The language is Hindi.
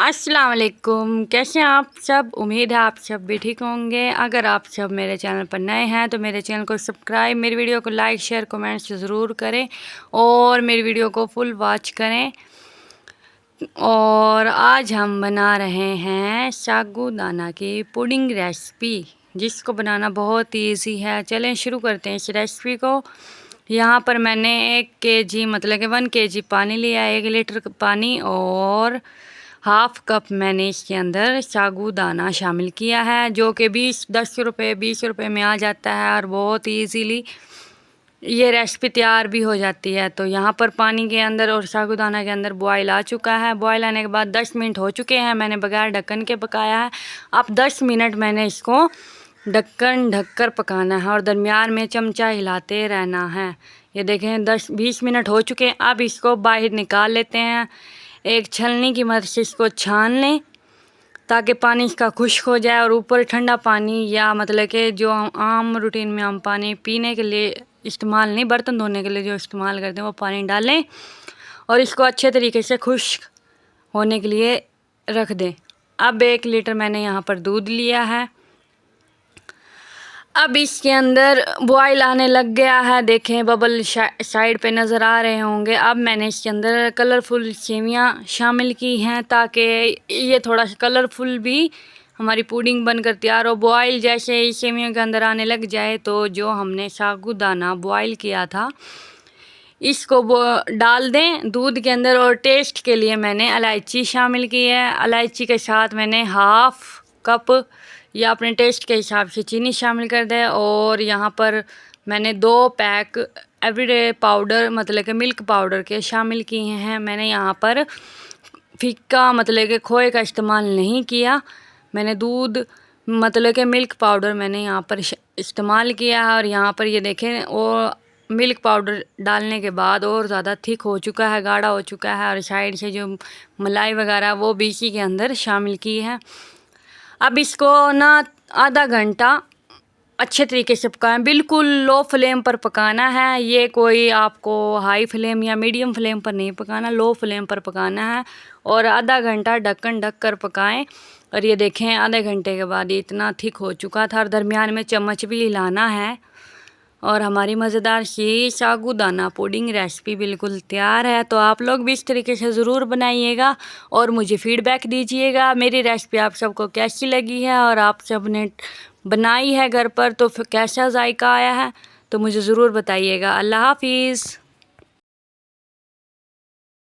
अस्सलाम वालेकुम। कैसे हैं आप सब? उम्मीद है आप सब भी ठीक होंगे। अगर आप सब मेरे चैनल पर नए हैं तो मेरे चैनल को सब्सक्राइब, मेरी वीडियो को लाइक शेयर कमेंट्स ज़रूर करें और मेरी वीडियो को फुल वॉच करें। और आज हम बना रहे हैं साबूदाना की पुडिंग रेसिपी, जिसको बनाना बहुत ईजी है। चलें शुरू करते हैं इस रेसिपी को। यहाँ पर मैंने 1 kg मतलब कि 1 kg पानी लिया है, 1 लीटर पानी, और हाफ़ कप मैंने इसके अंदर साबूदाना शामिल किया है, जो कि 10 रुपये 20 रुपये में आ जाता है और बहुत इजीली ये रेसिपी तैयार भी हो जाती है। तो यहाँ पर पानी के अंदर और साबूदाना के अंदर बॉयल आ चुका है। बॉयल आने के बाद 10 मिनट हो चुके हैं, मैंने बगैर ढक्कन के पकाया है। अब 10 मिनट मैंने इसको ढक्कन ढककर पकाना है और दरमियान में चमचा हिलाते रहना है। ये देखें 10-20 मिनट हो चुके हैं। अब इसको बाहर निकाल लेते हैं। एक छलनी की मदद से इसको छान लें ताकि पानी इसका खुश्क हो जाए, और ऊपर ठंडा पानी या मतलब कि जो आम रूटीन में हम पानी पीने के लिए इस्तेमाल नहीं, बर्तन धोने के लिए जो इस्तेमाल करते हैं वो पानी डालें और इसको अच्छे तरीके से खुश्क होने के लिए रख दें। अब 1 लीटर मैंने यहाँ पर दूध लिया है। अब इसके अंदर बॉयल आने लग गया है, देखें बबल साइड पे नज़र आ रहे होंगे। अब मैंने इसके अंदर कलरफुल सेवियाँ शामिल की हैं ताकि ये थोड़ा सा कलरफुल भी हमारी पुडिंग बनकर तैयार हो। बॉयल जैसे ही सेवियों के अंदर आने लग जाए तो जो हमने साबूदाना बॉयल किया था इसको डाल दें दूध के अंदर। और टेस्ट के लिए मैंने इलायची शामिल की है। इलायची के साथ मैंने हाफ़ कप या अपने टेस्ट के हिसाब से चीनी शामिल कर दें। और यहाँ पर मैंने 2 पैक एवरीडे पाउडर मतलब कि मिल्क पाउडर के शामिल किए हैं। मैंने यहाँ पर फीका मतलब कि खोए का इस्तेमाल नहीं किया, मैंने दूध मतलब कि मिल्क पाउडर मैंने यहाँ पर इस्तेमाल किया है। और यहाँ पर ये देखें वो मिल्क पाउडर डालने के बाद और ज़्यादा थिक हो चुका है, गाढ़ा हो चुका है, और साइड से जो मलाई वगैरह वो भी इसी के अंदर शामिल की है। अब इसको ना आधा घंटा अच्छे तरीके से पकाएं, बिल्कुल लो फ्लेम पर पकाना है। ये कोई आपको हाई फ्लेम या मीडियम फ्लेम पर नहीं पकाना, लो फ्लेम पर पकाना है। और आधा घंटा ढक्कन ढक कर पकाएं। और ये देखें आधे घंटे के बाद ये इतना थिक हो चुका था और दरमियान में चम्मच भी हिलाना है। और हमारी मज़ेदार सी साबूदाना पुडिंग रेसिपी बिल्कुल तैयार है। तो आप लोग भी इस तरीके से ज़रूर बनाइएगा और मुझे फ़ीडबैक दीजिएगा मेरी रेसिपी आप सबको कैसी लगी है, और आप सब ने बनाई है घर पर तो फिर कैसा जायका आया है, तो मुझे ज़रूर बताइएगा। अल्लाह हाफिज़।